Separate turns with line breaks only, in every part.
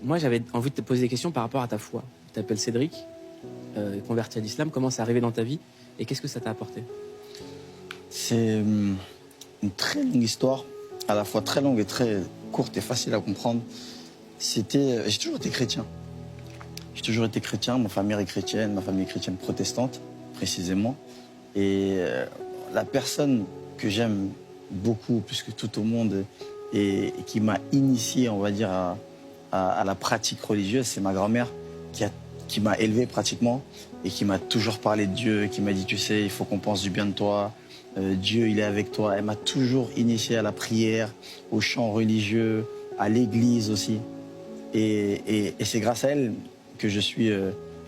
Moi, j'avais envie de te poser des questions par rapport à ta foi. Tu t'appelles Cédric, converti à l'islam. Comment c'est arrivé dans ta vie et qu'est-ce que ça t'a apporté?
C'est une très longue histoire, à la fois très longue et très courte et facile à comprendre. J'ai toujours été chrétien. J'ai toujours été chrétien, ma famille est chrétienne protestante, précisément. Et la personne que j'aime beaucoup, plus que tout au monde, et qui m'a initié, on va dire, à la pratique religieuse, c'est ma grand-mère qui m'a élevé pratiquement et qui m'a toujours parlé de Dieu, qui m'a dit, tu sais, il faut qu'on pense du bien de toi, Dieu, il est avec toi. Elle m'a toujours initié à la prière, au chant religieux, à l'église aussi. Et c'est grâce à elle que je suis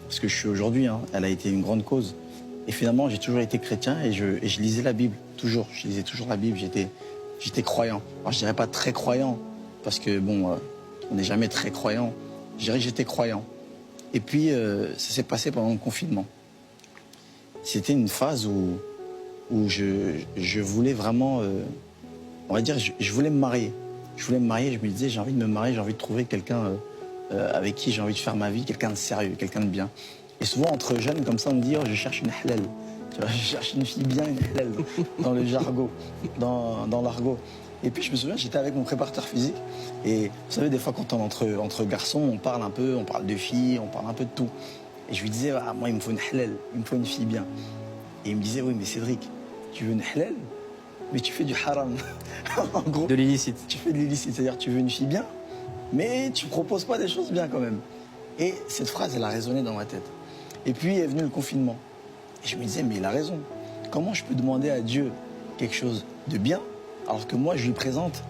ce que je suis aujourd'hui. Hein. Elle a été une grande cause. Et finalement, j'ai toujours été chrétien et je lisais la Bible, toujours. Je lisais toujours la Bible, j'étais croyant. Alors, je dirais pas très croyant, parce que bon, on n'est jamais très croyant. Je dirais que j'étais croyant. Et puis, ça s'est passé pendant le confinement. C'était une phase où je voulais vraiment, on va dire, je voulais me marier. Je voulais me marier, je me disais, j'ai envie de me marier, j'ai envie de trouver quelqu'un avec qui j'ai envie de faire ma vie, quelqu'un de sérieux, quelqu'un de bien. Et souvent, entre jeunes, comme ça, on me dit, oh, je cherche une halal. Tu vois, je cherche une fille bien, une halal, dans le jargon, dans l'argot. Et puis, je me souviens, j'étais avec mon préparateur physique. Et vous savez, des fois, quand on est entre garçons, on parle un peu, on parle de filles, on parle un peu de tout. Et je lui disais, ah, moi, il me faut une halal, il me faut une fille bien. Et il me disait, oui, mais Cédric, tu veux une halal, mais tu fais du haram. En gros,
De l'illicite.
tu fais de l'illicite, c'est-à-dire tu veux une fille bien, mais tu proposes pas des choses bien quand même. Et cette phrase, elle a résonné dans ma tête. Et puis est venu le confinement. Et je me disais, mais il a raison. Comment je peux demander à Dieu quelque chose de bien, alors que moi, je lui présente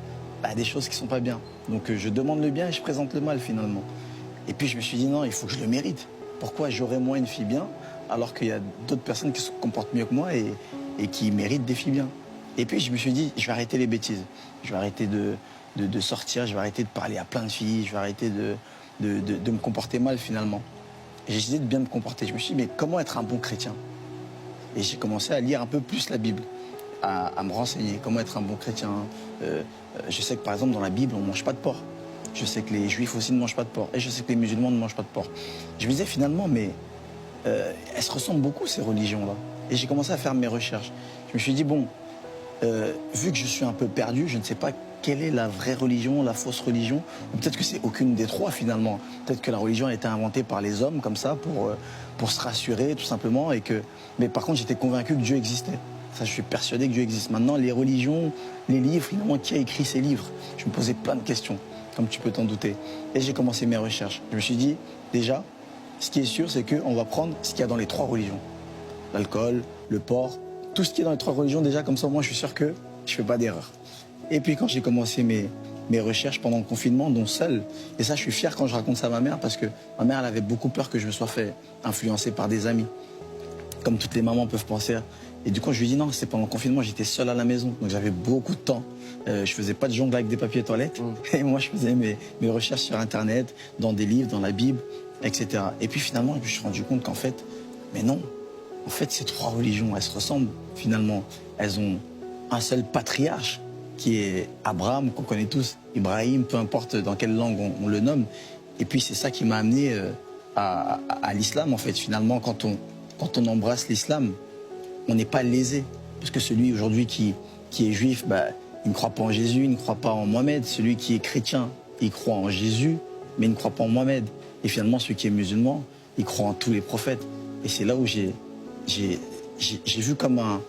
des choses qui sont pas bien. Donc je demande le bien et je présente le mal finalement. Et puis je me suis dit, non, il faut que je le mérite. Pourquoi j'aurais moi une fille bien, alors qu'il y a d'autres personnes qui se comportent mieux que moi et qui méritent des filles bien. Et puis je me suis dit, je vais arrêter les bêtises. Je vais arrêter de sortir, je vais arrêter de parler à plein de filles, je vais arrêter de me comporter mal finalement. Et j'ai décidé de bien me comporter. Je me suis dit, mais comment être un bon chrétien? Et j'ai commencé à lire un peu plus la Bible, à me renseigner, comment être un bon chrétien. Je sais que par exemple dans la Bible, on ne mange pas de porc. Je sais que les juifs aussi ne mangent pas de porc. Et je sais que les musulmans ne mangent pas de porc. Je me disais finalement, mais elles se ressemblent beaucoup ces religions-là. Et j'ai commencé à faire mes recherches. Je me suis dit, bon, vu que je suis un peu perdu, je ne sais pas quelle est la vraie religion, la fausse religion, ou peut-être que c'est aucune des trois finalement. Peut-être que la religion a été inventée par les hommes comme ça pour se rassurer tout simplement. Mais par contre, j'étais convaincu que Dieu existait. Ça, je suis persuadé que Dieu existe. Maintenant, les religions, les livres, finalement, qui a écrit ces livres? Je me posais plein de questions, comme tu peux t'en douter. Et j'ai commencé mes recherches. Je me suis dit, déjà, ce qui est sûr, c'est qu'on va prendre ce qu'il y a dans les trois religions. L'alcool, le porc, tout ce qui est dans les trois religions, déjà, comme ça, moi, je suis sûr que je ne fais pas d'erreur. Et puis, quand j'ai commencé mes recherches pendant le confinement, dont seul, et ça, je suis fier quand je raconte ça à ma mère, parce que ma mère, elle avait beaucoup peur que je me sois fait influencer par des amis, comme toutes les mamans peuvent penser. Et du coup, je lui ai dit non, c'est pendant le confinement, j'étais seul à la maison, donc j'avais beaucoup de temps. Je faisais pas de jongle avec des papiers toilettes, et moi, je faisais mes recherches sur Internet, dans des livres, dans la Bible, etc. Et puis, finalement, je me suis rendu compte qu'en fait, mais non, en fait, ces trois religions, elles se ressemblent finalement. Elles ont un seul patriarche, qui est Abraham, qu'on connaît tous, Ibrahim, peu importe dans quelle langue on le nomme. Et puis c'est ça qui m'a amené à l'islam, en fait. Finalement, quand on embrasse l'islam, on n'est pas lésé. Parce que celui aujourd'hui qui est juif, il ne croit pas en Jésus, il ne croit pas en Mohamed. Celui qui est chrétien, il croit en Jésus, mais il ne croit pas en Mohamed. Et finalement, celui qui est musulman, il croit en tous les prophètes. Et c'est là où j'ai vu comme un...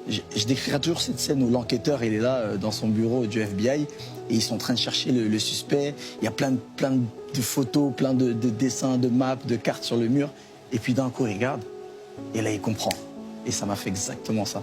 Je décrirai toujours cette scène où l'enquêteur, il est là dans son bureau du FBI et ils sont en train de chercher le suspect. Il y a plein de photos, plein de dessins, de maps, de cartes sur le mur. Et puis d'un coup, il regarde et là, il comprend. Et ça m'a fait exactement ça.